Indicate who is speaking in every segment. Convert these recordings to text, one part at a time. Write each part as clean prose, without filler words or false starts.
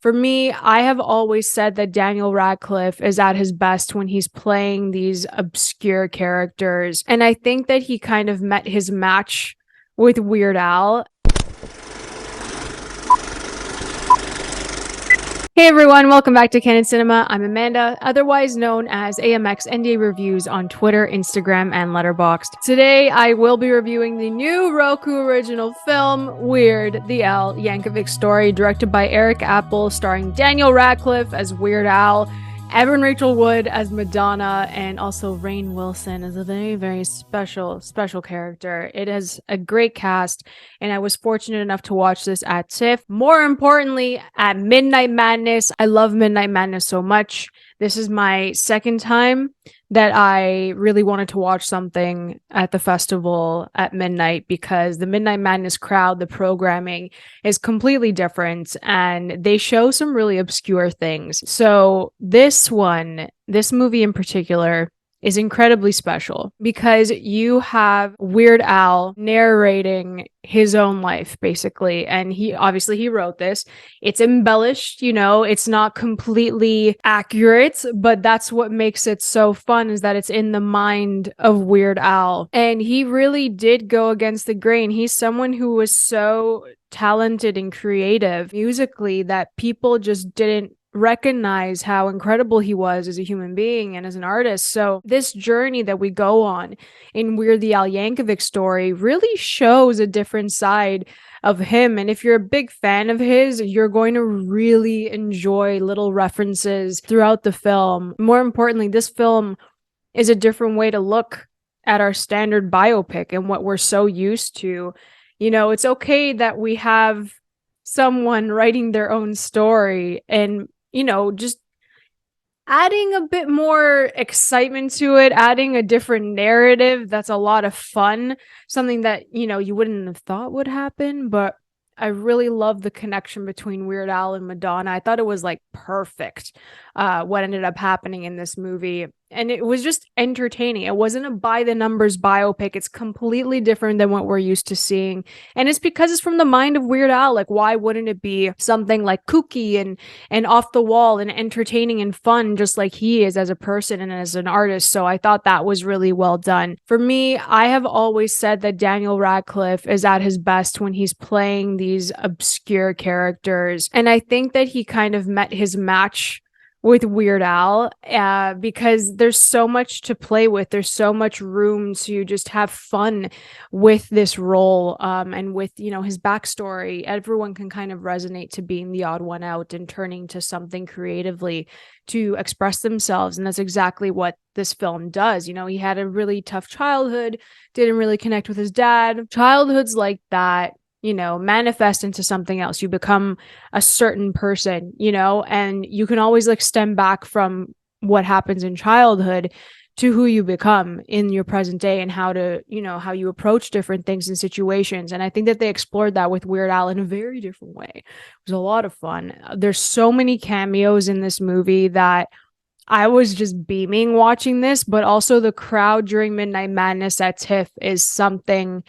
Speaker 1: For me, I have always said that Daniel Radcliffe is at his best when he's playing these obscure characters. And I think that he kind of met his match with Weird Al. Hey everyone, welcome back to Candid Cinema. I'm Amanda, otherwise known as AMX NDA Reviews on Twitter, Instagram, and Letterboxd. Today, I will be reviewing the new Roku original film, Weird, the Al Yankovic Story, directed by Eric Apple, starring Daniel Radcliffe as Weird Al, Evan Rachel Wood as Madonna, and also Rainn Wilson as a very, very special character. It has a great cast, and I was fortunate enough to watch this at TIFF. More importantly, at Midnight Madness. I love Midnight Madness so much. This is my second time that I really wanted to watch something at the festival at midnight, because the Midnight Madness crowd, the programming is completely different and they show some really obscure things. So this movie in particular is incredibly special because you have Weird Al narrating his own life, basically. And he wrote this. It's embellished, it's not completely accurate, but that's what makes it so fun, is that it's in the mind of Weird Al. And he really did go against the grain. He's someone who was so talented and creative musically that people just didn't recognize how incredible he was as a human being and as an artist. So this journey that we go on in Weird the Al Yankovic Story really shows a different side of him. And if you're a big fan of his, you're going to really enjoy little references throughout the film. More importantly, this film is a different way to look at our standard biopic and what we're so used to. It's okay that we have someone writing their own story and just adding a bit more excitement to it, adding a different narrative that's a lot of fun, something that, you wouldn't have thought would happen. But I really love the connection between Weird Al and Madonna. I thought it was perfect what ended up happening in this movie. And it was just entertaining. It wasn't a by the numbers biopic. It's completely different than what we're used to seeing. And it's because it's from the mind of Weird Al. Why wouldn't it be something kooky and off the wall and entertaining and fun, just like he is as a person and as an artist? So I thought that was really well done. For me, I have always said that Daniel Radcliffe is at his best when he's playing these obscure characters. And I think that he kind of met his match with Weird Al, because there's so much to play with. There's so much room to just have fun with this role, and with, his backstory. Everyone can kind of resonate to being the odd one out and turning to something creatively to express themselves. And that's exactly what this film does. He had a really tough childhood, didn't really connect with his dad. Childhoods like that manifest into something else. You become a certain person, and you can always stem back from what happens in childhood to who you become in your present day, and how you approach different things and situations. And I think that they explored that with Weird Al in a very different way. It was a lot of fun. There's so many cameos in this movie that I was just beaming watching this, but also the crowd during Midnight Madness at TIFF is something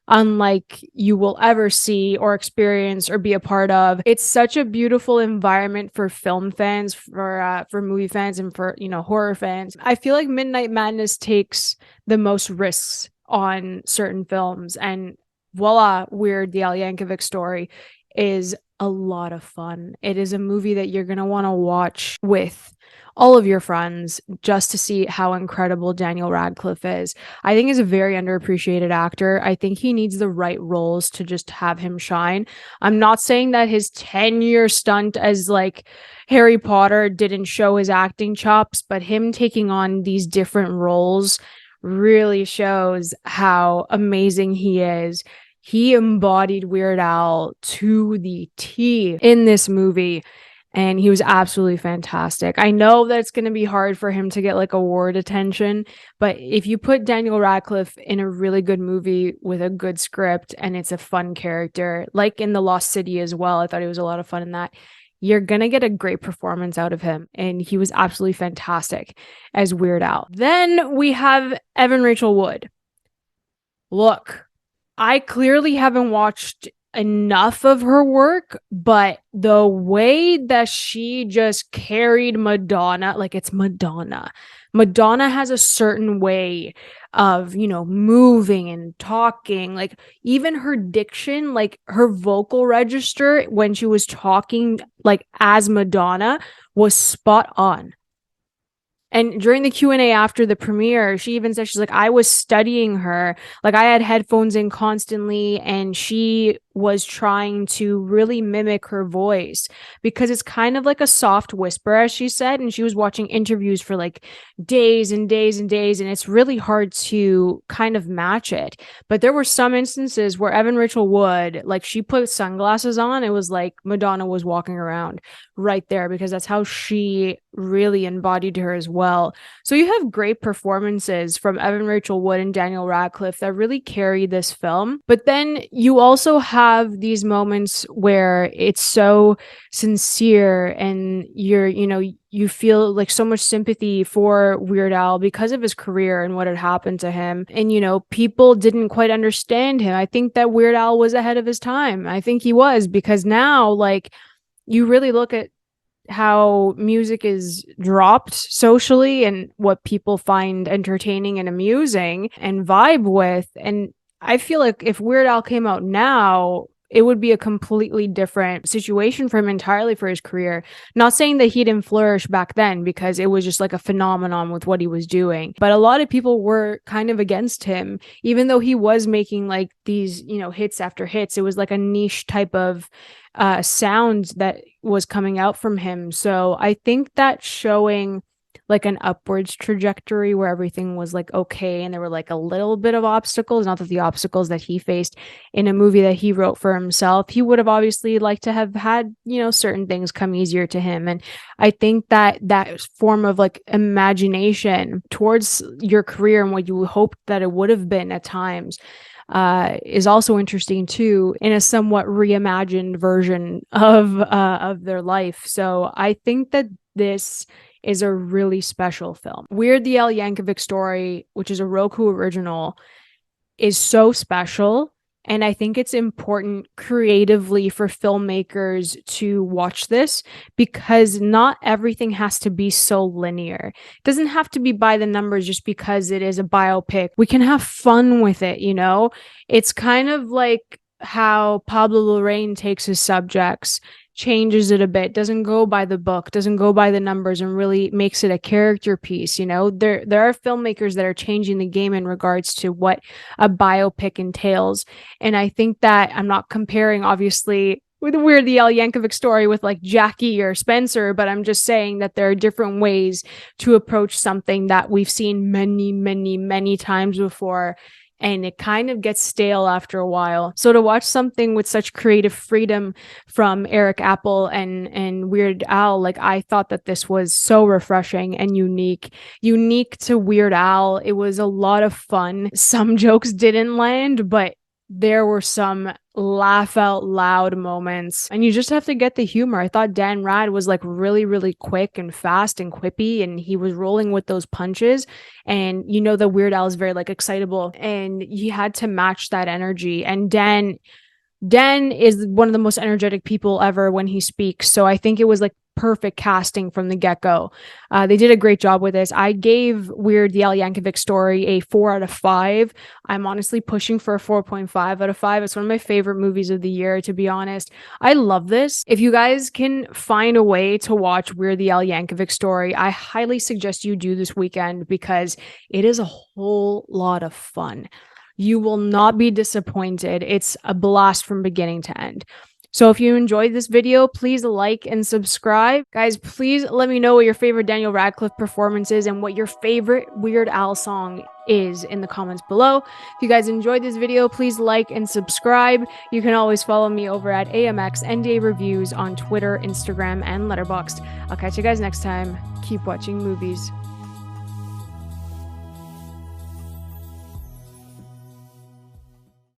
Speaker 1: unlike you will ever see or experience or be a part of. It's such a beautiful environment for film fans, for movie fans, and for horror fans. I feel like Midnight Madness takes the most risks on certain films, and voila, Weird the Al Yankovic Story is a lot of fun. It is a movie that you're gonna want to watch with all of your friends just to see how incredible Daniel Radcliffe is. I think he's a very underappreciated actor. I think he needs the right roles to just have him shine. I'm not saying that his 10-year stunt as Harry Potter didn't show his acting chops, but him taking on these different roles really shows how amazing he is. He embodied Weird Al to the T in this movie, and he was absolutely fantastic. I know that it's going to be hard for him to get award attention, but if you put Daniel Radcliffe in a really good movie with a good script and it's a fun character, like in The Lost City as well, I thought he was a lot of fun in that, you're going to get a great performance out of him. And he was absolutely fantastic as Weird Al. Then we have Evan Rachel Wood. Look, I clearly haven't watched enough of her work, but the way that she just carried Madonna, like, it's Madonna. Madonna has a certain way of, you know, moving and talking, like even her diction, like her vocal register when she was talking like as Madonna was spot on. And during the Q&A after the premiere, she even said, she's like, I was studying her. Like, I had headphones in constantly, and she was trying to really mimic her voice because it's kind of like a soft whisper, as she said. And she was watching interviews for like days and days and days, and it's really hard to kind of match it. But there were some instances where Evan Rachel Wood, like, she put sunglasses on. It was like Madonna was walking around right there because that's how she really embodied her as well. So you have great performances from Evan Rachel Wood and Daniel Radcliffe that really carry this film. But then you also have these moments where it's so sincere and you feel like so much sympathy for Weird Al because of his career and what had happened to him. And, people didn't quite understand him. I think that Weird Al was ahead of his time. I think he was, because now, like, you really look at how music is dropped socially and what people find entertaining and amusing and vibe with. And I feel like if Weird Al came out now, it would be a completely different situation for him entirely for his career. Not saying that he didn't flourish back then, because it was just like a phenomenon with what he was doing. But a lot of people were kind of against him, even though he was making like these, hits after hits. It was like a niche type of sound that was coming out from him. So I think that showing like an upwards trajectory where everything was like okay and there were like a little bit of obstacles, not that the obstacles that he faced in a movie that he wrote for himself, he would have obviously liked to have had, certain things come easier to him. And I think that that form of like imagination towards your career and what you hoped that it would have been at times is also interesting too, in a somewhat reimagined version of their life. So I think that this is a really special film. Weird the Al Yankovic Story, which is a Roku original, is so special. And I think it's important creatively for filmmakers to watch this, because not everything has to be so linear. It doesn't have to be by the numbers just because it is a biopic. We can have fun with it, It's kind of like how Pablo Larraín takes his subjects, changes it a bit, doesn't go by the book, doesn't go by the numbers, and really makes it a character piece. There are filmmakers that are changing the game in regards to what a biopic entails. And I think that I'm not comparing, obviously, with Weird the Al Yankovic Story with like Jackie or Spencer, but I'm just saying that there are different ways to approach something that we've seen many, many, many times before. And it kind of gets stale after a while. So to watch something with such creative freedom from Eric Apple and Weird Al, like, I thought that this was so refreshing and unique to Weird Al. It was a lot of fun. Some jokes didn't land, but there were some laugh out loud moments, and you just have to get the humor. I thought Dan Rad was like really, really quick and fast and quippy, and he was rolling with those punches. And the Weird Al is very like excitable, and he had to match that energy. And Dan is one of the most energetic people ever when he speaks. So I think it was like perfect casting from the get-go. They did a great job with this. I gave Weird the Al Yankovic Story a 4 out of 5. I'm honestly pushing for a 4.5 out of 5. It's one of my favorite movies of the year, to be honest. I love this. If you guys can find a way to watch Weird the Al Yankovic Story, I highly suggest you do this weekend, because it is a whole lot of fun. You will not be disappointed. It's a blast from beginning to end. So if you enjoyed this video, please like and subscribe. Guys, please let me know what your favorite Daniel Radcliffe performance is and what your favorite Weird Al song is in the comments below. If you guys enjoyed this video, please like and subscribe. You can always follow me over at AMX NDA Reviews on Twitter, Instagram, and Letterboxd. I'll catch you guys next time. Keep watching movies.